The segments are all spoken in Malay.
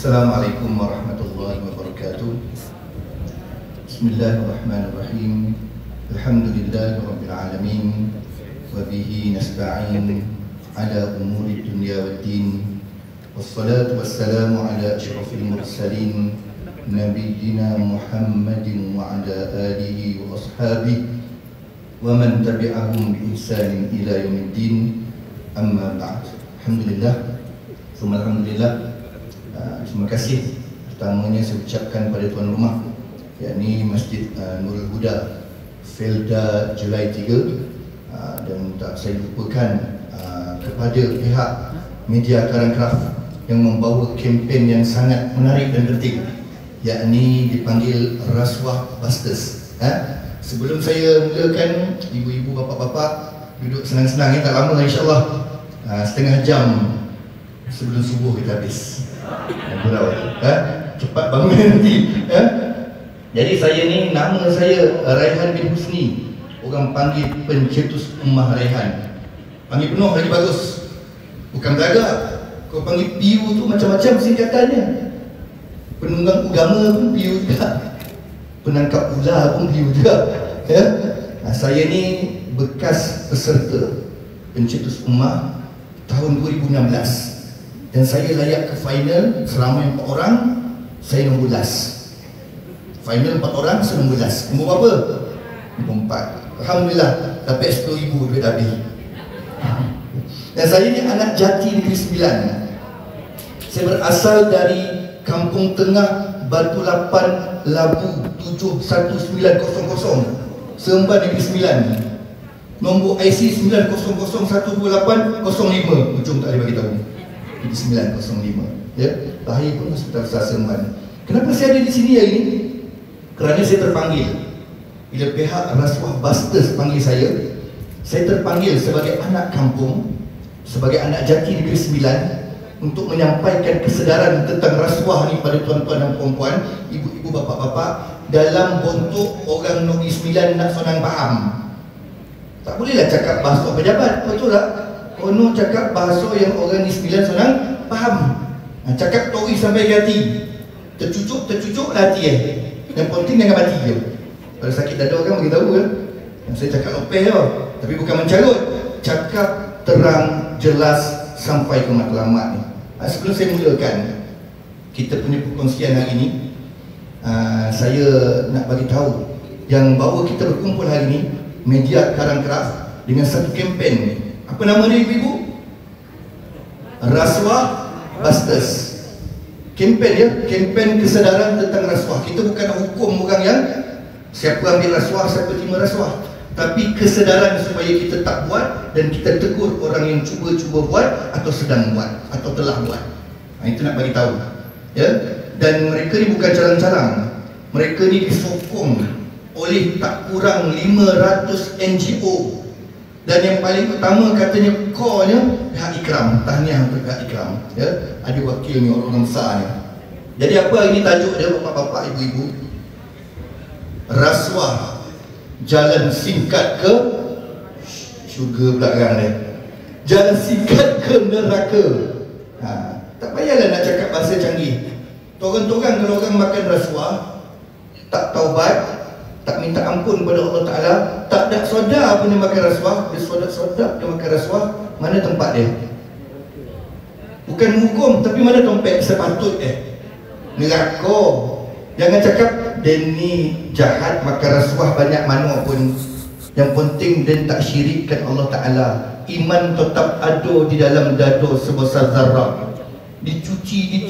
Assalamualaikum warahmatullahi wabarakatuh. Bismillahirrahmanirrahim. Alhamdulillahi rabbil alamin. Wa bihi nasta'in ala umuri dunya waddin. Wassalatu wassalamu ala asyrafil mursalin nabiyyina Muhammadin wa ala alihi wa ashabihi wa man tabi'ahum bi ihsanin ila yaumiddin. Amma ba'd. Alhamdulillah. Alhamdulillah. Terima kasih pertamanya saya ucapkan pada tuan rumah, yakni Masjid Nurul Huda Felda Julai 3, dan tak saya lupakan kepada pihak media Karangkraf yang membawa kempen yang sangat menarik dan penting, yakni dipanggil Rasuah Busters. Sebelum saya mulakan, ibu-ibu, bapa-bapa duduk senang-senang, tak lama insyaAllah, setengah jam sebelum subuh kita habis. Cepat bangun nanti. Jadi saya ni, nama saya Raihan bin Husni. Orang panggil pencetus Ummah Raihan. Panggil penuh lagi bagus. Bukan belagak. Kau panggil PIU tu macam-macam singkatannya. Penunggang agama pun PIU juga. Penangkap ular pun PIU juga. Saya ni bekas peserta pencetus Ummah tahun 2016. Dan saya layak ke final selama 4 orang, saya nombor last. Final 4 orang, saya nombor last. Nombor berapa? Nombor 4. Alhamdulillah, dapat 10,000 duit habis. Dan saya ni anak jati Negeri Sembilan. Saya berasal dari Kampung Tengah, Batu Lapan, Labu 71900, Seremban Negeri Sembilan. Nombor IC 900128505. Ujung tak boleh bagi tahu. 905, ya, lahir pun Hospital Besar Seremban. Kenapa saya ada di sini hari ini? Kerana saya terpanggil. Bila pihak Rasuah Busters panggil saya terpanggil sebagai anak kampung, sebagai anak jati Negeri Sembilan, untuk menyampaikan kesedaran tentang rasuah ni pada tuan-tuan dan puan-puan, ibu-ibu, bapa-bapa, dalam bentuk orang Negeri Sembilan nak senang faham. Tak bolehlah cakap bahasa pejabat, betul tak? Kono cakap bahasa yang orang di Sembilan senang faham. Cakap tori sampai ke hati. Tercucuk lah hati. Yang penting jangan mati je. Kalau sakit dada kan beritahu kan. Saya cakap lopeh je, tapi bukan mencarut. Cakap terang, jelas sampai ke matlamat ni. Sebelum saya mulakan kita punya perkongsian hari ini, saya nak bagi tahu yang bawa kita berkumpul hari ini, media Karangkraf, dengan satu kempen ni. Apa nama dia, ibu-ibu? Rasuah Busters. Kempen ya, kempen kesedaran tentang rasuah. Kita bukan nak hukum orang yang siapa ambil rasuah, siapa terima rasuah, tapi kesedaran supaya kita tak buat dan kita tegur orang yang cuba-cuba buat atau sedang buat atau telah buat. Itu nak bagi tahu. Ya, dan mereka ni bukan calang-calang. Mereka ni disokong oleh tak kurang 500 NGO. Dan yang paling utama katanya core-nya pihak Ikram. Tahniah untuk pihak Ikram, ya. Ada wakilnya, orang besar ni. Jadi apa hari ni tajuk dia, bapak-bapak, ibu-ibu? Rasuah jalan singkat ke syurga pula kan dia. Jalan singkat ke neraka. Tak payahlah nak cakap bahasa canggih. Torang-torang kalau orang makan rasuah, tak taubat, tak minta ampun kepada Allah Ta'ala, tak ada sodar pun dia makan rasuah, dia sodar-sodar dia makan rasuah, mana tempat dia? Bukan hukum, tapi mana tempat sepatut neraka. Jangan cakap dia ni jahat makan rasuah banyak mana pun, yang penting dia tak syirikkan Allah Ta'ala. Iman tetap ada di dalam dada sebesar zarah. Dicuci,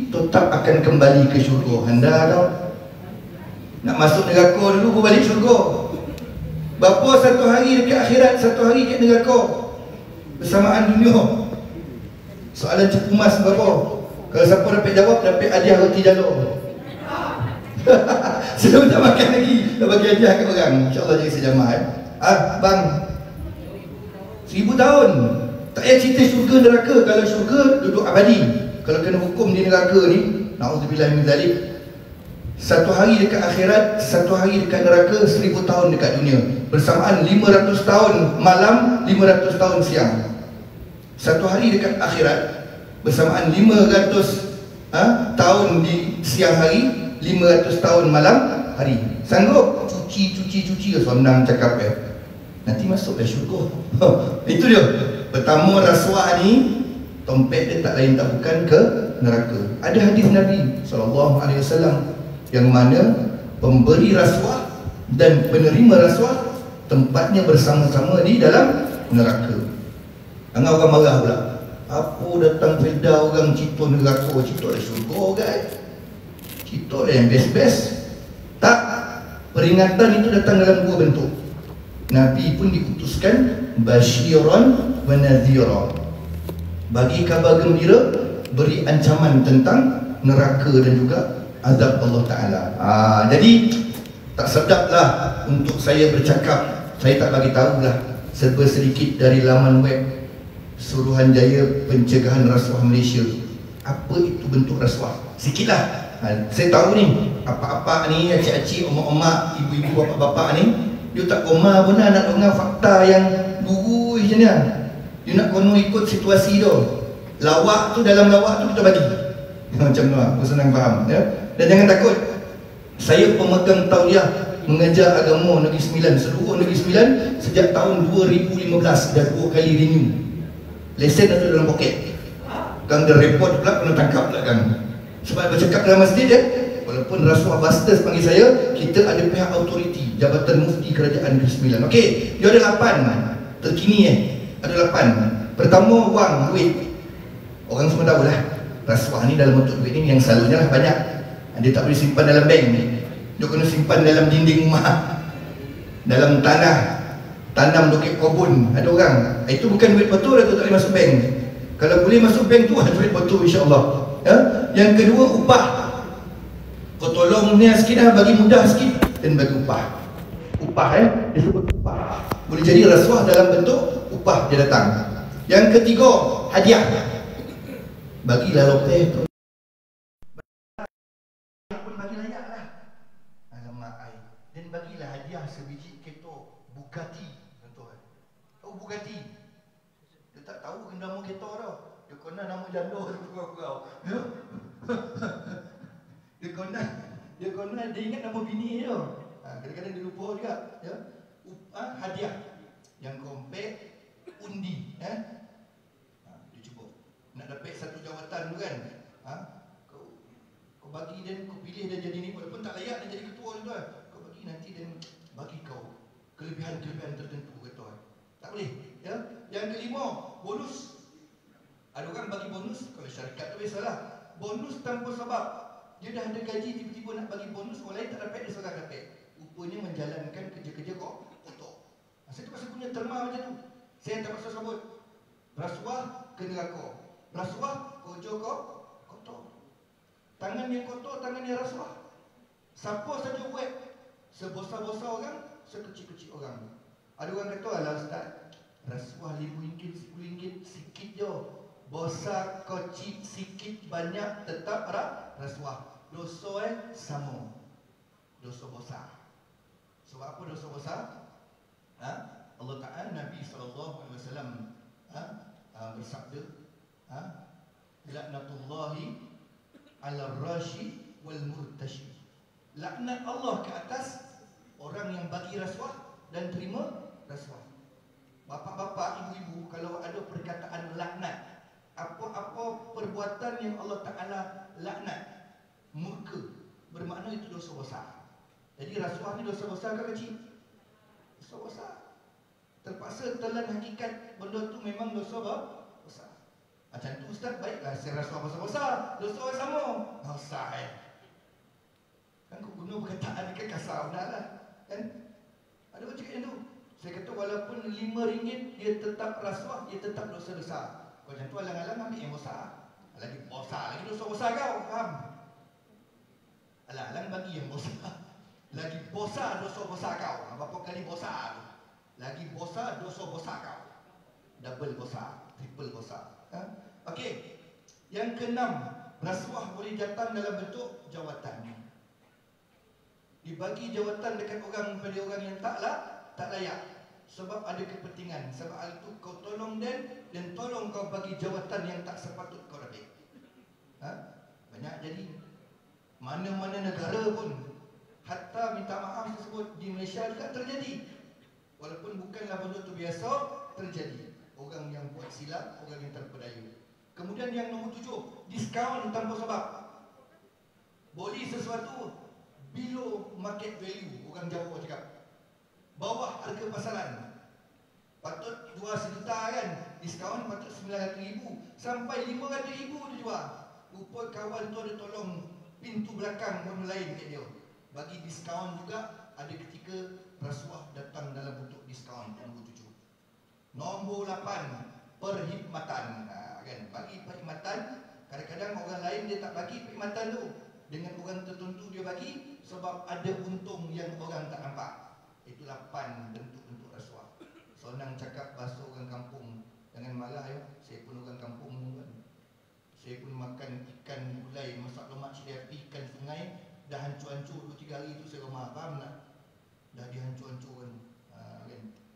tetap akan kembali ke syurga. Anda tahu? Nak masuk neraka dulu, baru balik syurga. Berapa satu hari dekat akhirat, satu hari dekat neraka? Bersamaan dunia. Soalan cepu mas berapa? Kalau siapa dapat jawab, dapat hadiah roti jalur. Saya tak makan lagi, dah bagi hadiah ke orang. InsyaAllah jadi sejamaah. Bang, 1000 tahun tak payah cerita syurga neraka. Kalau syurga duduk abadi. Kalau kena hukum di neraka ni, na'udzubillah min zalik, satu hari dekat akhirat, satu hari dekat neraka, 1000 tahun dekat dunia. Bersamaan 500 tahun malam, 500 tahun siang. Satu hari dekat akhirat bersamaan 500 tahun di siang hari, 500 tahun malam hari. Sanggup? Cuci senang cakap nanti masuk syurga. Itu dia. Pertama, rasuah ni tompet dia tak lain tak bukan ke neraka. Ada hadis Nabi SAW yang mana pemberi rasuah dan penerima rasuah tempatnya bersama-sama di dalam neraka. Jangan orang marah pula. Apa datang Firda orang cerita neraka, cerita ada syurga kan? Cerita ada yang best-best. Tak, peringatan itu datang dalam dua bentuk. Nabi pun diutuskan basyiran wa nadhira, bagi kabar gembira, beri ancaman tentang neraka dan juga azab Allah Ta'ala. Jadi tak sedaplah untuk saya bercakap, saya tak bagi tahulah serba sedikit dari laman web Suruhanjaya Pencegahan Rasuah Malaysia. Apa itu bentuk rasuah? Sikitlah. Saya tahu ni, apa-apa ni, acik-acik, omak-omak, ibu-ibu, bapak-bapak ni, dia tak koma pun nak dengar fakta yang guru macam ni. Dia nak kono ikut situasi tu. Lawak tu, dalam lawak tu kita bagi. Macam tu lah, aku senang faham ya? Dan jangan takut. Saya pemegang tauliah mengajar agama Negeri Sembilan, seluruh Negeri Sembilan sejak tahun 2015. Dah 2 kali renew. Lesen ada dalam poket. Kang dah report pula, kena tangkap pula kan. Sebab bercakap dalam masjid ya, walaupun rasuah busters panggil saya, kita ada pihak autoriti, Jabatan Mufti Kerajaan Negeri Sembilan. Okey, dia ada 8 terkini ada 8. Pertama, wang, duit. Orang semua tahu lah, rasuah ni dalam bentuk duit ni yang selalunya lah banyak. Dia tak boleh simpan dalam bank. Dia kena simpan dalam dinding rumah, dalam tanah, tanam dokek kebun. Ada orang, itu bukan duit betul, itu tak boleh masuk bank. Kalau boleh masuk bank tu, duit betul insya-Allah. Ya? Yang kedua, upah. Kau tolong ni sikit dah, bagi mudah sikit dan bagi upah. Upah disebut upah. Boleh jadi rasuah dalam bentuk upah dia datang. Yang ketiga, hadiah. Bagilah lopeh tu. Pun bagi layak lah. Alamak ai. Dan bagilah hadiah sebiji keto Bugatti contoh. Tahu Bugatti? Dia tak tahu nama keto tau. Dia kena nama janda kau. Ya? Dia kena dia ingat nama bini dia. Kadang-kadang dia lupa juga, ya. Hadiah yang kompak, undi, dia cuba nak dapat satu jawatan tu kan. Kau bagi dan kau pilih dan jadi ni, walaupun tak layak dan jadi ketua tu kan. Kau bagi nanti dan bagi kau kelebihan-kelebihan tertentu kata. Tak boleh, ya. Yang kelima, bonus. Ada orang bagi bonus, kalau syarikat tu biasalah. Bonus tanpa sebab. Dia dah ada gaji, tiba-tiba nak bagi bonus, orang lain tak dapat, dia seorang dapat. Rupanya menjalankan kerja-kerja kau kotor. Saya tu pasal punya terma macam tu. Saya tak pasal sebut rasuah ke neraka. Rasuah kerja kau kotor. Tangan yang kotor, tangan yang rasuah. Siapa saja buat, sebesar-besar orang, sekecil-kecil orang. Ada orang kata, alah ustaz, rasuah RM5, RM10 sikit je. Besar, kecil, sikit, banyak, tetap rasuah. Dosa sama. Dosa besar. Sebab apa dosa besar? Allah Ta'ala, Nabi SAW bersabda, laknatullahi ala rashi wal murtashi. Laknat Allah ke atas orang yang bagi rasuah dan terima rasuah. Bapak-bapak, ibu-ibu, kalau ada perkataan laknat, apa-apa perbuatan yang Allah Ta'ala laknat, murka, bermakna itu dosa besar. Jadi rasuah ni dosa besar ke kecil? Dosa besar. Terpaksa telan hakikat benda tu memang dosa besar. Macam tu ustaz, baiklah saya rasuah besar-besar, dosa sama. Dosa kan kau guna perkataan kan kasar benar lah. Kan? Ada orang cakap macam tu. Saya kata walaupun RM5 dia tetap rasuah, dia tetap dosa besar. Kau macam tu alang-alang ambil yang besar. Lagi besar, lagi dosa besar kau. Faham? Alang-alang bagi yang besar. Lagi besar dosa besar kau. Berapa kali besar? Lagi besar dosa besar kau. Double besar, triple besar. Okey. Yang keenam, rasuah boleh datang dalam bentuk jawatan. Dibagi jawatan dekat orang pada orang yang tak layak. Sebab ada kepentingan. Sebab hal itu kau tolong dan tolong kau bagi jawatan yang tak sepatut kau dapat. banyak jadi. Mana-mana negara pun hatta minta maaf tersebut di Malaysia juga terjadi. Walaupun bukanlah benda tu biasa, terjadi. Orang yang buat silap, orang yang terpedaya. Kemudian yang nombor 7, diskaun tanpa sebab. Boleh sesuatu below market value, orang Jawa cakap, bawah harga pasaran. Patut jual RM1 kan, diskaun patut RM900,000 sampai RM500,000 dia jual. Rupa kawan tu ada tolong pintu belakang orang lain kat dia, bagi diskaun juga. Ada ketika rasuah datang dalam bentuk diskaun. Nombor 7. Nombor 8, perkhidmatan. Kan, bagi perkhidmatan. Kadang-kadang orang lain dia tak bagi perkhidmatan tu, dengan orang tertentu dia bagi sebab ada untung yang orang tak nampak. Itu 8 bentuk-bentuk rasuah. Senang cakap bahasa orang kampung, jangan marah ya. Saya pun orang kampung kan. Saya pun makan ikan gulai, masak lemak cili api, ikan sungai, dah hancur-hancur 2-3 hari tu saya rumah. Faham tak? Dah dihancur-hancur kan.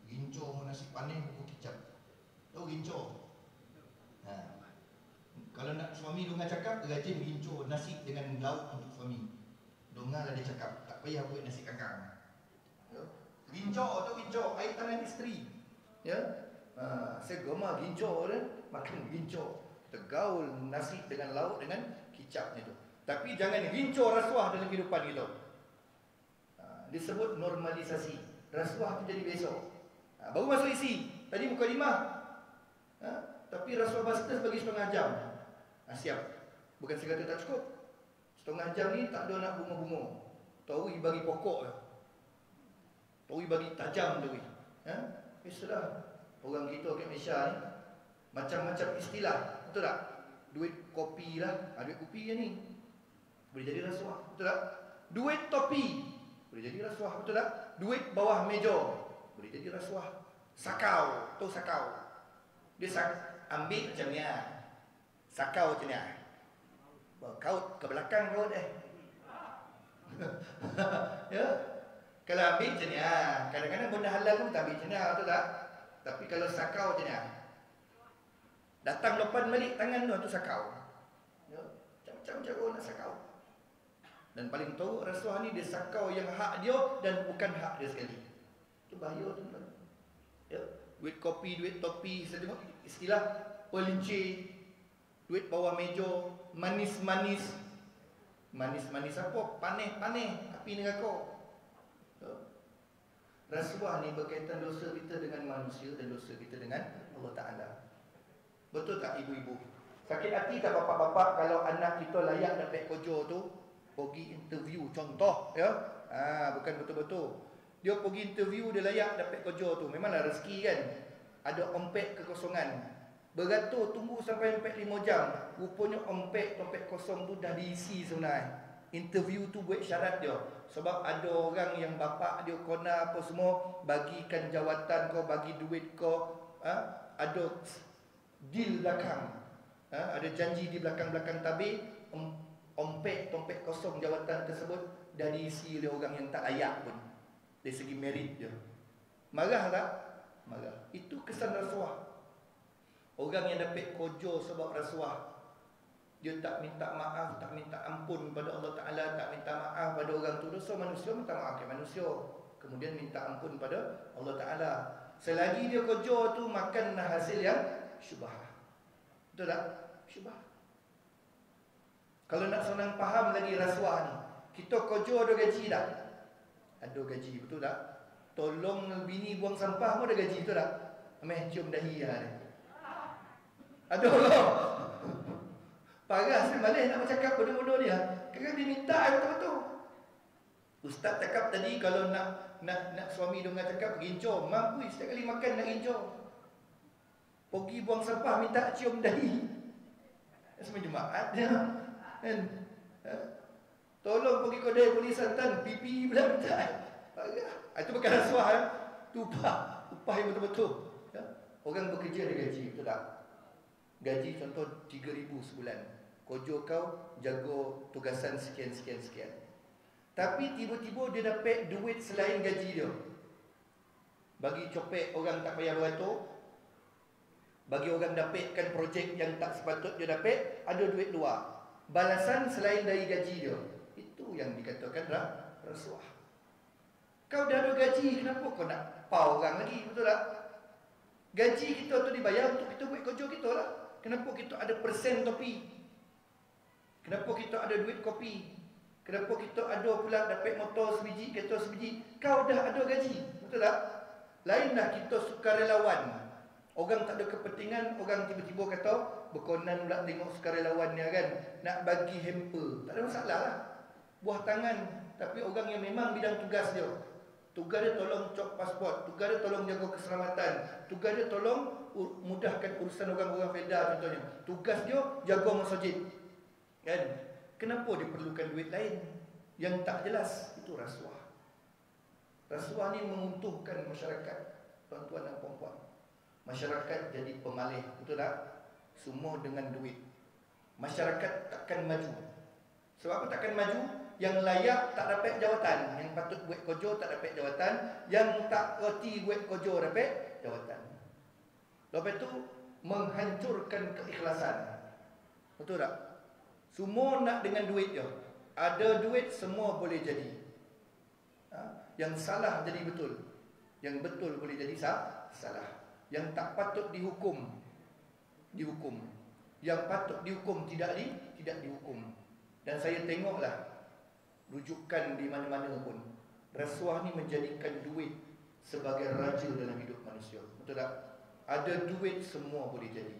Rincor nasi paning buku kicap. Tahu rincor? Kalau nak suami dongar cakap, rajin rincor nasi dengan lauk untuk suami. Dongar lah dia cakap, tak payah buat nasi kangkang. Rincor tu rincor, air tangan isteri. Ya, saya gemar rincor dia, makan rincor. Tergaul nasi dengan lauk dengan kicapnya tu. Tapi jangan rincor rasuah dalam kehidupan kita. Disebut normalisasi. Rasuah tu jadi besok. Baru masuk isi. Tadi mukadimah. Tapi rasuah bastas bagi setengah jam. Siap. Bukan saya kata tak cukup. Setengah jam ni tak ada nak bunga-bunga. Tahu bagi pokok. Tahu bagi tajam tu. Sudah. Orang kita kat Malaysia ni macam-macam istilah. Betul tak? Duit kopi lah. Duit kopi je ni. Boleh jadi rasuah. Betul tak? Duit topi. Boleh jadi rasuah. Betul tak? Duit bawah meja. Boleh jadi rasuah. Sakau. Tahu sakau? Dia ambil macam ni. Sakau macam ni. Kaut ke belakang kaut ya. Kalau ambil macam ni. Kadang-kadang benda halal pun tak ambil macam ni. Betul tak? Tapi kalau sakau macam ni. Datang lepan balik tangan tu sakau. Ya. Macam-macam cara nak sakau. Dan paling tahu rasuah ni dia sakau yang hak dia dan bukan hak dia sekali. Itu bahaya tu. Ya. Duit kopi, duit topi, saya tengok istilah pelincir, duit bawah meja, manis-manis. Manis-manis apa? Panih-panih, api neraka. Ya. Rasuah ni berkaitan dosa kita dengan manusia dan dosa kita dengan Allah Ta'ala. Betul tak ibu-ibu? Sakit hati tak bapak-bapak kalau anak kita layak dapat kerja tu, pergi interview contoh ya. Bukan betul-betul. Dia pergi interview, dia layak dapat kerja tu. Memanglah rezeki kan. Ada ompek kekosongan. Beratur tunggu sampai ompek 5 jam. Rupanya ompek kosong tu dah diisi sebenarnya. Interview tu buat syarat dia. Sebab ada orang yang bapak dia kona apa semua, bagikan jawatan kau, bagi duit kau, ada deal belakang, ada janji di belakang-belakang tabir. Ompek kosong jawatan tersebut dah diisi oleh orang yang tak layak pun dari segi merit dia. Marah tak? Marah. Itu kesan rasuah. Orang yang dapat kerja sebab rasuah, dia tak minta maaf, tak minta ampun pada Allah Ta'ala, tak minta maaf pada orang tu. Dosa manusia, minta maaf ke manusia, kemudian minta ampun pada Allah Ta'ala. Selagi dia kerja tu makan hasil yang syubhah. Betul tak? Syubhah. Kalau nak senang faham lagi rasuah ni, kita kerja ada gaji tak? Ada gaji, betul tak? Tolong bini buang sampah pun ada gaji, betul tak? Ameh cium dahi lah ni. Ada Allah. Parah saya malas nak bercakap benda-benda ni. Kadang dia minta betul-betul. Ustaz cakap tadi kalau nak suami dengan cakap gincor, mampu setiap kali makan nak gincor. Pergi buang sampah minta cium dahi. Semua Jumaat dia. Kan? Tolong pergi kedai polis Santan, pipi pula minta. Itu bukan rasuah. Itu upah yang betul-betul. Ya? Orang bekerja ada gaji, betul tak? Gaji contoh 3,000 sebulan. Kerja kau jaga tugasan sekian. Tapi tiba-tiba dia dapat duit selain gaji dia. Bagi copek orang tak payah beratur. Bagi orang dapatkan projek yang tak sepatut dia dapat, ada duit luar. balasan selain dari gaji dia. Itu yang dikatakan rasuah. Kau dah ada gaji, kenapa kau nak pau orang lagi? Betul tak? Gaji kita tu dibayar untuk kita buat kerja kita lah. Kenapa kita ada persen topi? Kenapa kita ada duit kopi? Kenapa kita ada pula dapat motor sebiji, kereta sebiji? Kau dah ada gaji, betul tak? Lainlah kita sukarelawan. Orang tak ada kepentingan, orang tiba-tiba kata berkonan pula tengok sukarelawan ni kan, nak bagi hamper. Tak ada masalah lah. Buah tangan. Tapi orang yang memang bidang tugas dia, tugas dia tolong cop pasport, tugas dia tolong jaga keselamatan, tugas dia tolong mudahkan urusan orang-orang Felda contohnya, tugas dia jaga masjid. Kan? Kenapa diperlukan duit lain yang tak jelas? Itu rasuah. Rasuah ni menguntuhkan masyarakat, tuan-tuan dan puan-puan. Masyarakat jadi pemalih, betul tak? Semua dengan duit. Masyarakat takkan maju. Sebab apa takkan maju? Yang layak tak dapat jawatan, yang patut buat kerja tak dapat jawatan, yang tak reti buat kerja dapat jawatan. Lepas tu menghancurkan keikhlasan. Betul tak? Semua nak dengan duit je. Ada duit semua boleh jadi. Yang salah jadi betul, yang betul boleh jadi salah. Yang tak patut dihukum, dihukum. Yang patut dihukum tidak dihukum. Dan saya tengoklah rujukan di mana-mana pun, rasuah ni menjadikan duit sebagai raja dalam hidup manusia. Betul tak? Ada duit semua boleh jadi.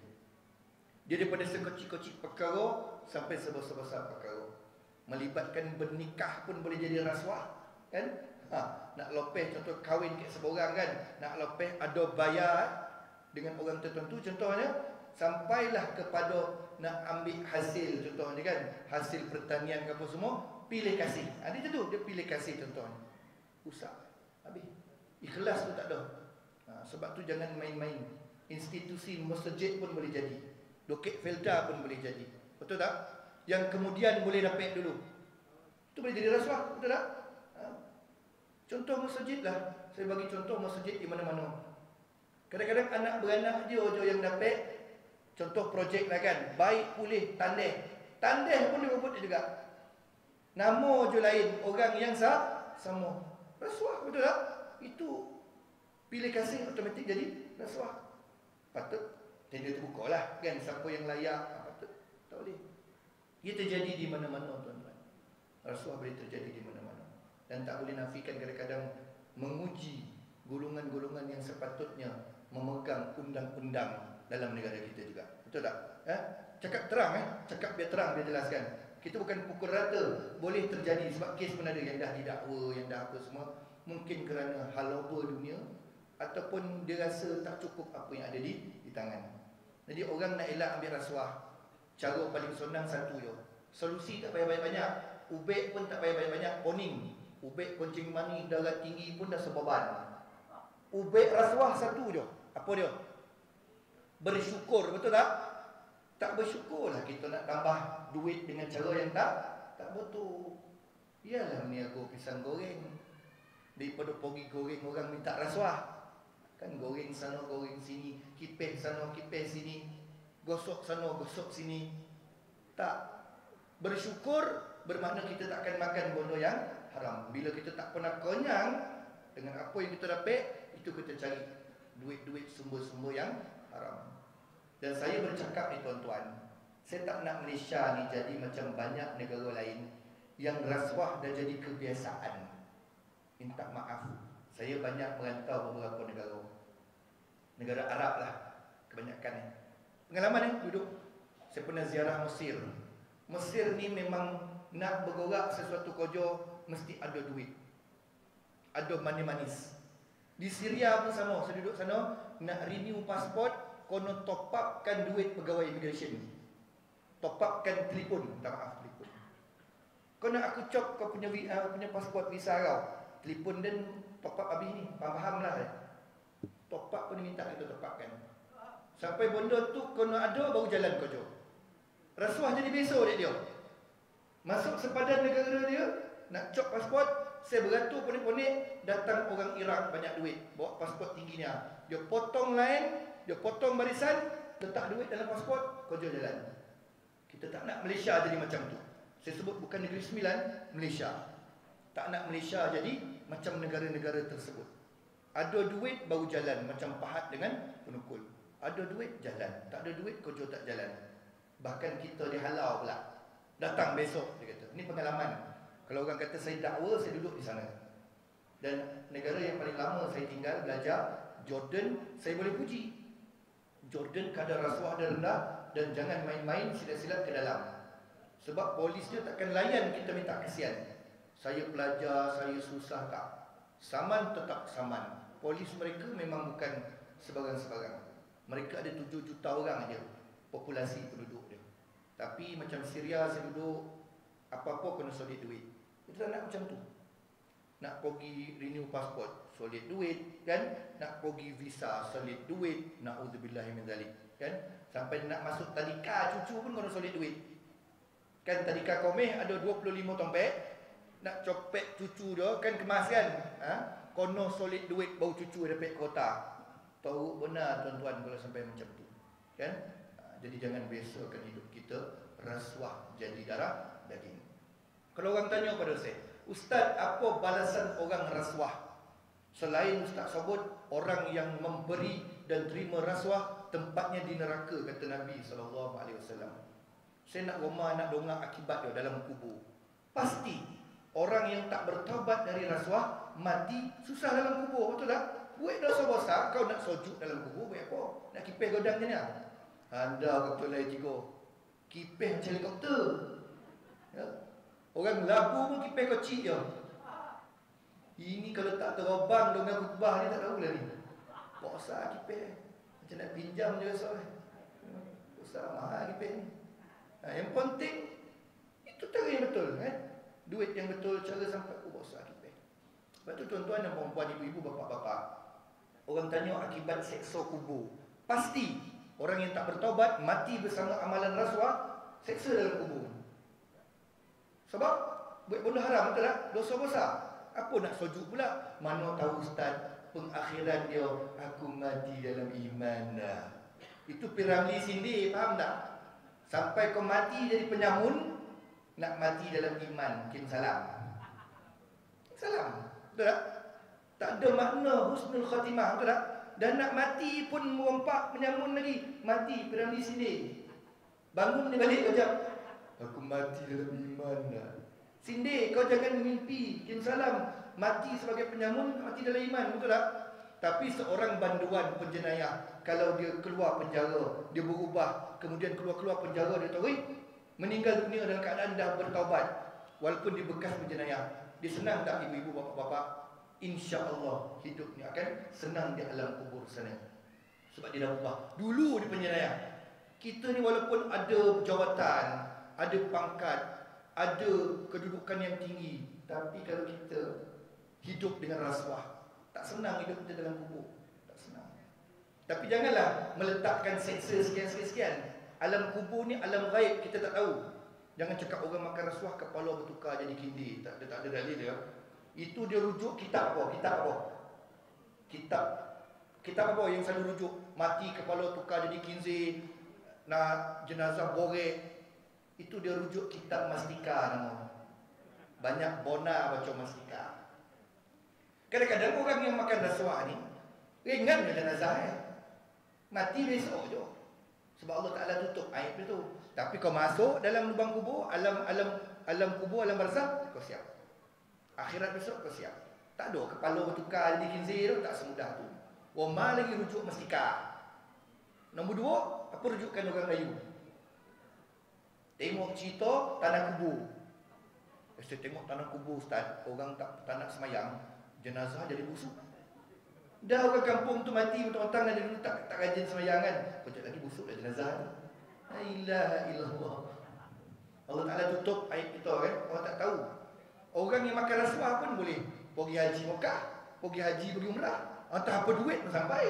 Dia daripada sekecil-kecil perkara sampai sebesar-besar perkara. Melibatkan bernikah pun boleh jadi rasuah, kan? Nak lopeh contoh kahwin kat seorang kan, nak lopeh ada bayar dengan orang tertentu contohnya, sampailah kepada nak ambil hasil contohnya kan, hasil pertanian ke apa semua, pilih kasih. Ada je tu, dia pilih kasih contohnya. Usah habis. Ikhlas tu tak ada. Sebab tu jangan main-main. Institusi masjid pun boleh jadi. Loket Felda pun boleh jadi. Betul tak? Yang kemudian boleh dapat dulu. Itu boleh jadi rasuah, betul tak? Contoh masjid lah. Saya bagi contoh masjid di mana-mana. Kadang-kadang anak beranak dia yang dapat. Contoh projek lah kan, baik pulih tandeh. Tandeh pun dia buat juga. Nama je lain, orang yang sama. Rasuah, betul tak? Itu pilih kasih automatik jadi rasuah. Patut tender terbuka lah kan, siapa yang layak, patut. Tak boleh. Ia terjadi di mana-mana tuan-tuan. Rasuah boleh terjadi di mana-mana. Dan tak boleh nafikan kadang-kadang menguji golongan-golongan yang sepatutnya memegang undang-undang dalam negara kita juga. Betul tak? Cakap terang, cakap biar terang, biar jelaskan. Kita bukan pukul rata. Boleh terjadi sebab kes pun ada yang dah didakwa, yang dah apa semua. Mungkin kerana haloba dunia, ataupun dia rasa tak cukup apa yang ada di tangan. Jadi orang nak elak ambil rasuah, cara paling senang satu je. Solusi tak payah banyak-banyak. Ubek pun tak payah banyak-banyak. Poning. Ubek kuncing mani darah tinggi pun dah sebeban. Ubek rasuah satu je. Apa dia? Bersyukur, betul tak? Tak bersyukurlah kita nak tambah duit dengan cara yang tak betul. Iyalah meniaga pisang goreng daripada pergi goreng orang minta rasuah. Kan goreng sana, goreng sini, kipeh sana, kipeh sini, gosok sana, gosok sini. Tak. Bersyukur bermakna kita tak akan makan benda yang haram. Bila kita tak pernah kenyang dengan apa yang kita dapat, itu kita cari duit-duit sumber-sumber yang haram. Dan saya bercakap ni tuan-tuan, saya tak nak Malaysia ni jadi macam banyak negara lain yang rasuah dah jadi kebiasaan. Minta maaf, saya banyak merantau beberapa negara. Negara Arab lah kebanyakan ni. Pengalaman ni duduk. Saya pernah ziarah Mesir. Mesir ni memang nak bergerak sesuatu kerja mesti ada duit, ada manis-manis. Di Syria pun sama. Saya duduk sana, nak renew pasport, kono top upkan duit pegawai immigration, top upkan telefon, minta maaf telefon. Kau nak aku cop kau punya pasport visa kau, telefon dan top up habis ni. Faham lah. Top up pun minta kita top upkan. Sampai benda tu kau nak ada baru jalan kerja. Rasuah jadi besok dia. Masuk sepadan negara dia, nak cop pasport, saya beratur ponik-ponik, datang orang Iraq banyak duit, bawa pasport tingginya. Dia potong line, dia potong barisan, letak duit dalam pasport, kerja jalan. Kita tak nak Malaysia jadi macam tu. Saya sebut bukan Negeri Sembilan, Malaysia. Tak nak Malaysia jadi macam negara-negara tersebut. Ada duit baru jalan, macam Pahat dengan Penukul. Ada duit jalan, tak ada duit kerja tak jalan. Bahkan kita dihalau pula. Datang besok, dia kata. Ini pengalaman. Kalau orang kata saya dakwa, saya duduk di sana. Dan negara yang paling lama saya tinggal belajar, Jordan, saya boleh puji. Jordan kadar rasuah dia rendah, dan jangan main-main silap-silap ke dalam. Sebab polis dia takkan layan kita minta kesian. Saya pelajar, saya susah tak. Saman tetap saman. Polis mereka memang bukan sebarang-sebarang. Mereka ada 7 juta orang aja populasi penduduk dia. Tapi macam Syria saya duduk, apa-apa kena solid duit. Kita tak nak macam tu. Nak pergi renew passport, solid duit kan? Nak pergi visa, solid duit. Na'udzubillahi min zalik kan? Sampai nak masuk tadika cucu pun kena solid duit. Kan tadika Qomeh ada 25 tompet. Nak copet cucu dia kan kemas kan, kono solid duit bau cucu dapat kota. Tahu benar tuan-tuan kalau sampai macam tu kan. Jadi jangan biasakan hidup kita rasuah jadi darah daging. Kalau orang tanya pada saya, Ustaz, apa balasan orang rasuah? Selain Ustaz sebut orang yang memberi dan terima rasuah tempatnya di neraka, kata Nabi SAW. Saya nak nak dongak akibat dia dalam kubur. Pasti orang yang tak bertaubat dari rasuah mati susah dalam kubur, betul tak? Buat dosa besar, kau nak sujud dalam kubur buat apa? Nak kipis godang je ni. Anda betul lah cikgu. Kipis macam helikopter. Ya. Orang labu pun kipis kecil je. Ini kalau tak terobang dengan khutbah ni tak tahu lah ni. Besar kipis. Macam nak pinjam je rasa. Besar mahal kipis ni. Yang penting itu cara yang betul kan. Duit yang betul, cara sampai besar kipis. Sebab tu tuan-tuan dan perempuan, ibu-ibu, bapa-bapa, orang tanya akibat seksa kubur. Pasti orang yang tak bertaubat mati bersama amalan rasuah, seksa dalam kubur. Sebab buat benda haram, betul tak? Dosa besar. Apa nak sujud pula? Mana tahu Ustaz, pengakhiran dia aku mati dalam iman dah. Itu Piramli sindir, faham tak? Sampai kau mati jadi penyamun, nak mati dalam iman, mungkin salam. Salam, betul tak? Tak ada makna husnul khatimah, betul tak? Dan nak mati pun merompak penyamun lagi. Mati, Piramli sindir. Bangun dia balik kejap. Aku mati dalam iman dah. Sindir, kau jangan mimpi. Kim salam, mati sebagai penyamun, mati dalam iman, betul tak? Tapi seorang banduan penjenayah, kalau dia keluar penjara, dia berubah, kemudian keluar penjara, dia tahu, meninggal dunia dalam keadaan dah bertaubat, walaupun dia bekas penjenayah, dia senang tak ibu-ibu, bapa-bapa? InsyaAllah hidupnya akan senang di alam kubur sana. Sebab dia dah ubah. Dulu di penjenayah, kita ni walaupun ada jawatan, ada pangkat, ada kedudukan yang tinggi, tapi kalau kita hidup dengan rasuah, tak senang hidup kita dalam kubur. Tak senang. Tapi janganlah meletakkan seksa sekian-sekian. Alam kubur ni alam gaib, kita tak tahu. Jangan cakap orang makan rasuah kepala bertukar jadi kindi. Tak ada dalil dia. Itu dia rujuk kitab apa? Kitab apa yang selalu rujuk? Mati kepala tukar jadi kinzir, nak jenazah borek. Itu dia rujuk kitab Mastika nama. Banyak bona baca Mastika. Kadang-kadang orang yang makan rasuah ni ringan je jenazah mati besok je. Sebab Allah Ta'ala tutup aib itu. Tapi kau masuk dalam lubang kubur, alam kubur, alam barzakh, kau siap. Akhirat besok kau siap. Tak ada kepala bertukar jadi kinzir, tak semudah tu. Wama lagi rujuk Mastika. Nombor 2, apa rujukan orang Melayu? Tengok cerita tanah kubur. Saya tengok tanah kubur Ustaz, orang tak nak semayang, jenazah jadi busuk. Dah orang kampung tu mati petang-petang dan dulu tak rajin semayang kan. Kejap lagi busuk dah jenazah. La ilaha illallah. Allah Ta'ala tutup aib kita kan. Orang tak tahu. Orang yang makan rasuah pun boleh pergi haji Mekah, pergi haji, pergi umrah. Entah apa duit pun sampai.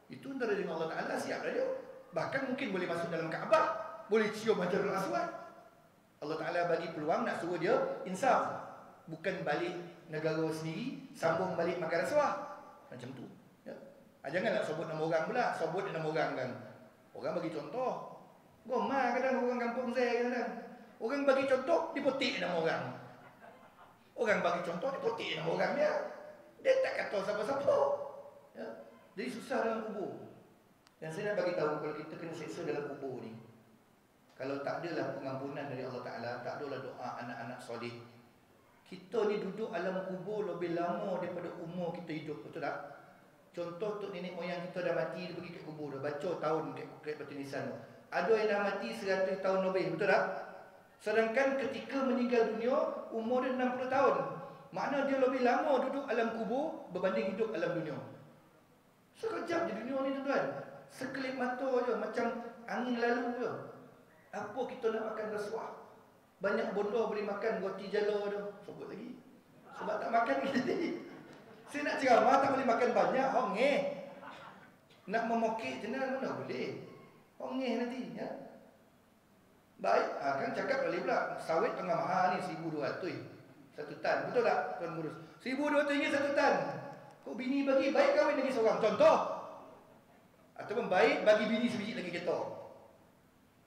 Itu antara dengan Allah Ta'ala siap dah dia. Bahkan mungkin boleh masuk dalam Kaabah, boleh cium Hajarul Aswad. Allah Ta'ala bagi peluang nak suruh dia insaf. Bukan balik negara sendiri, sambung balik makan rasuah. Macam tu ya. Janganlah sebut nama orang pula. Sebut nama orang kan. Orang bagi contoh. Gomar kadang orang kampung saya kadang. Orang bagi contoh, dipotik nama orang. Orang bagi contoh, dipotik nama orang dia. Dia tak kata siapa-siapa. Ya? Jadi susah dalam kubur. Dan saya nak bagi tahu kalau kita kena seksa dalam kubur ni. Kalau tak adalah pengampunan dari Allah Ta'ala, tak adalah doa anak-anak soleh, kita ni duduk alam kubur lebih lama daripada umur kita hidup, betul tak? Contoh untuk nenek moyang kita dah mati, dia pergi ke kubur, dah baca tahun kat batu nisan tu. Ada yang dah mati 100 tahun lebih, betul tak? Sedangkan ketika meninggal dunia, umur dia 60 tahun. Makna dia lebih lama duduk alam kubur berbanding hidup alam dunia. Sekejap je dunia ni tuan-tuan. Sekelip mata je, macam angin lalu je. Apa kita nak makan rasuah? Banyak bodoh boleh makan roti jala tu. Sebut lagi. Sebab tak makan kita tadi. Saya nak ceramah tak boleh makan banyak, hongeh. Nak memokek je mana boleh. Hongeh nanti, ya. Baik, kan cakap boleh pula. Sawit tengah mahal ni 1,200 satu tan. Betul tak Tuan Gurus? 1,200 ringgit satu tan. Kok bini bagi, baik kahwin lagi seorang. Contoh. Ataupun baik bagi bini sebiji lagi kita.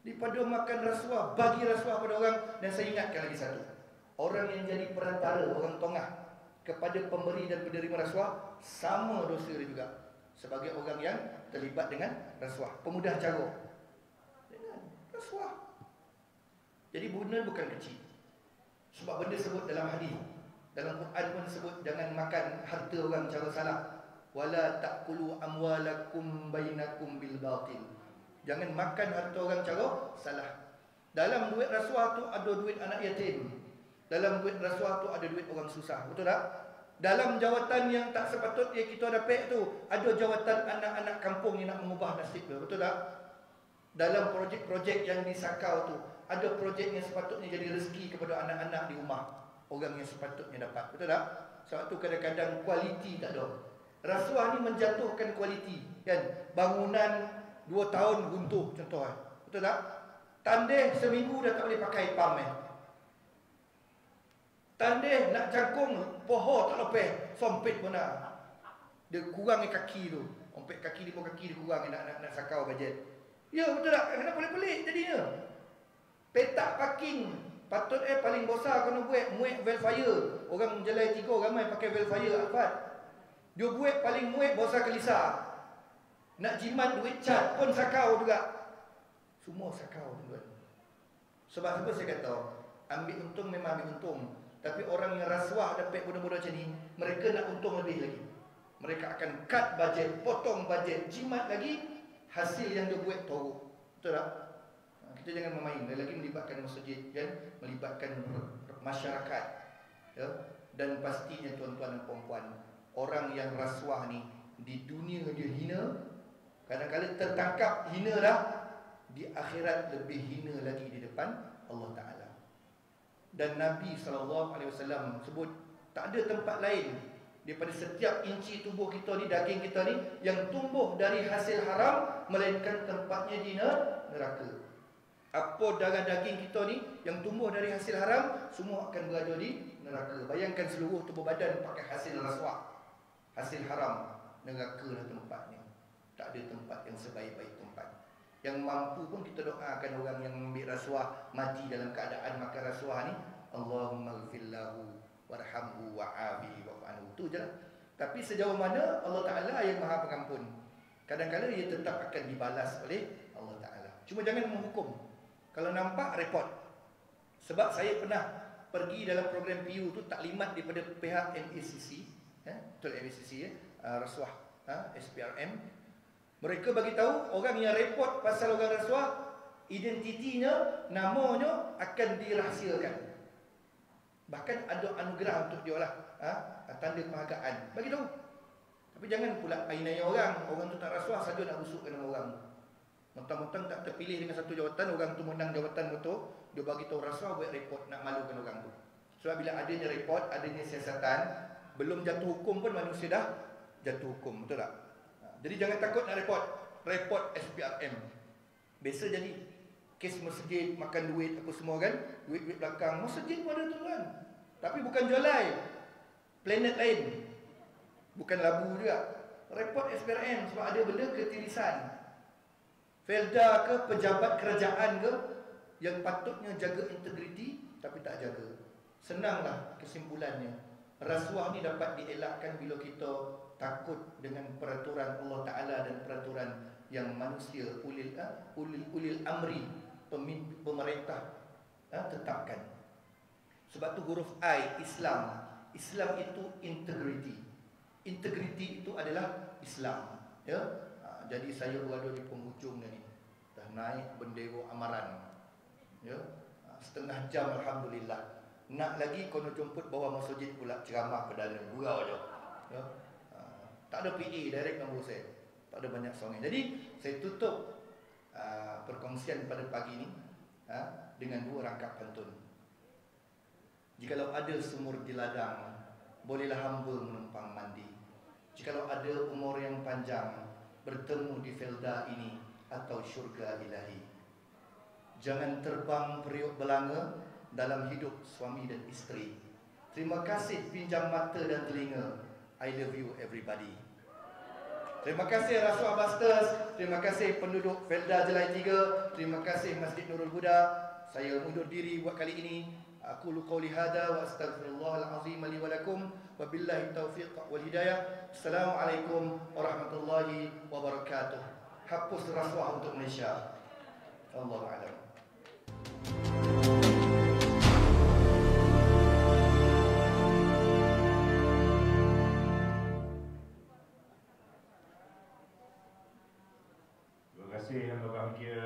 Daripada makan rasuah, bagi rasuah pada orang. Dan saya ingatkan lagi satu, orang yang jadi perantara, orang tengah kepada pemberi dan penerima rasuah, sama dosa dia juga sebagai orang yang terlibat dengan rasuah. Pemudah cara dengan rasuah. Jadi benda bukan kecil. Sebab benda sebut dalam hadis, dalam Quran pun sebut jangan makan harta orang cara salah. Wala ta'kulu amwalakum bainakum bil batil. Jangan makan harta orang cara salah. Dalam duit rasuah tu ada duit anak yatim. Dalam duit rasuah tu ada duit orang susah. Betul tak? Dalam jawatan yang tak sepatutnya kita dapat tu, ada jawatan anak-anak kampung yang nak mengubah nasib dia. Betul tak? Dalam projek-projek yang disakau tu, ada projek yang sepatutnya jadi rezeki kepada anak-anak di rumah, orang yang sepatutnya dapat. Betul tak? Sebab tu kadang-kadang kualiti tak ada. Rasuah ni menjatuhkan kualiti, kan? Bangunan 2 tahun runtuh contoh, betul tak? Tandih seminggu dah tak boleh pakai pam Tandih nak cangkung pohon tak lepas, sompit pun nak. Dia kurang kaki tu. Ompet kaki 5 kaki dia kurang nak sakau bajet. Ya betul tak? Kenapa pelik jadinya? Petak parking patut paling besar kena buat muat velfire. Orang jalan 3 ramai pakai velfire Alphard. Dia buat paling muat besar kelisa. Nak jimat duit cat pun sakau juga. Semua sakau tuan. Sebab apa saya kata, ambil untung memang ambil untung. Tapi orang yang rasuah dapat benda-benda macam ni, mereka nak untung lebih lagi. Mereka akan cut bajet, potong bajet, jimat lagi, hasil yang dia buat teruk. Betul tak? Kita jangan bermain. Lagi melibatkan masjid, kan? Melibatkan masyarakat, ya? Dan pastinya tuan-tuan dan puan-puan, orang yang rasuah ni di dunia dia hina, kadang-kadang tertangkap hina dah, di akhirat lebih hina lagi di depan Allah Ta'ala. Dan Nabi SAW sebut tak ada tempat lain daripada setiap inci tubuh kita ni, daging kita ni, yang tumbuh dari hasil haram, melainkan tempatnya di neraka. Apa darah daging kita ni yang tumbuh dari hasil haram, semua akan berada di neraka. Bayangkan seluruh tubuh badan pakai hasil rasuah, hasil haram, neraka lah tempatnya. Tak ada tempat yang sebaik-baik tempat. Yang mampu pun kita doakan orang yang ambil rasuah mati dalam keadaan makan rasuah ni, Allahumma ghfirlahu warhamhu wa'afi wa'anhu. Itu je lah. Tapi sejauh mana Allah Ta'ala yang maha pengampun, kadang-kadang ia tetap akan dibalas oleh Allah Ta'ala. Cuma jangan menghukum. Kalau nampak, report. Sebab saya pernah pergi dalam program PU tu, taklimat daripada pihak MACC, betul MACC, rasuah, SPRM. Mereka bagi tahu orang yang report pasal orang rasuah, identitinya, namanya akan dirahsiakan. Bahkan ada anugerah untuk dia lah, tanda penghargaan. Bagi tahu. Tapi jangan pula ain-ain orang tu tak rasuah saja nak busukkan nama orang. Mentang-mentang tak terpilih dengan satu jawatan, orang tu menang jawatan betul, dia bagi tahu rasuah buat report, nak malukan orang tu. Sebab bila adanya report, adanya siasatan, belum jatuh hukum pun manusia dah jatuh hukum, betul tak? Jadi jangan takut nak report SPRM. Biasa jadi kes masjid makan duit apa semua kan, duit belakang. Masjid pun ada tuan. Tapi bukan jualai, planet lain, bukan labu juga. Report SPRM sebab ada benda ketirisan. Felda ke, pejabat kerajaan ke, yang patutnya jaga integriti tapi tak jaga. Senanglah kesimpulannya. Rasuah ni dapat dielakkan bila kita takut dengan peraturan Allah Ta'ala dan peraturan yang manusia ulil amri, pemerintah tetapkan. Sebab tu huruf I, Islam. Islam itu integriti. Integriti itu adalah Islam, ya. Jadi saya berada di penghujung ni. Dah naik bendera amaran, ya. Setengah jam alhamdulillah. Nak lagi kono jemput bawa masjid pula ceramah perdana gurau je, ya. Tak ada PA direct nombor saya. Tak ada banyak songnya. Jadi saya tutup perkongsian pada pagi ini dengan dua rangkap pantun. Jikalau ada sumur di ladang, bolehlah hamba menumpang mandi. Jikalau ada umur yang panjang, bertemu di felda ini atau syurga ilahi. Jangan terbang periuk belanga dalam hidup suami dan isteri. Terima kasih pinjam mata dan telinga. I love you everybody. Terima kasih Rasuah Busters. Terima kasih penduduk Felda Jelai 3. Terima kasih Masjid Nurul Huda. Saya undur diri buat kali ini. Aku qouli hadza wa astaghfirullahal azim li wa lakum wa billahi taufiq wal hidayah. Assalamualaikum warahmatullahi wabarakatuh. Hapus rasuah untuk Malaysia. Allahu a'lam. Terima kasih yang berbahagia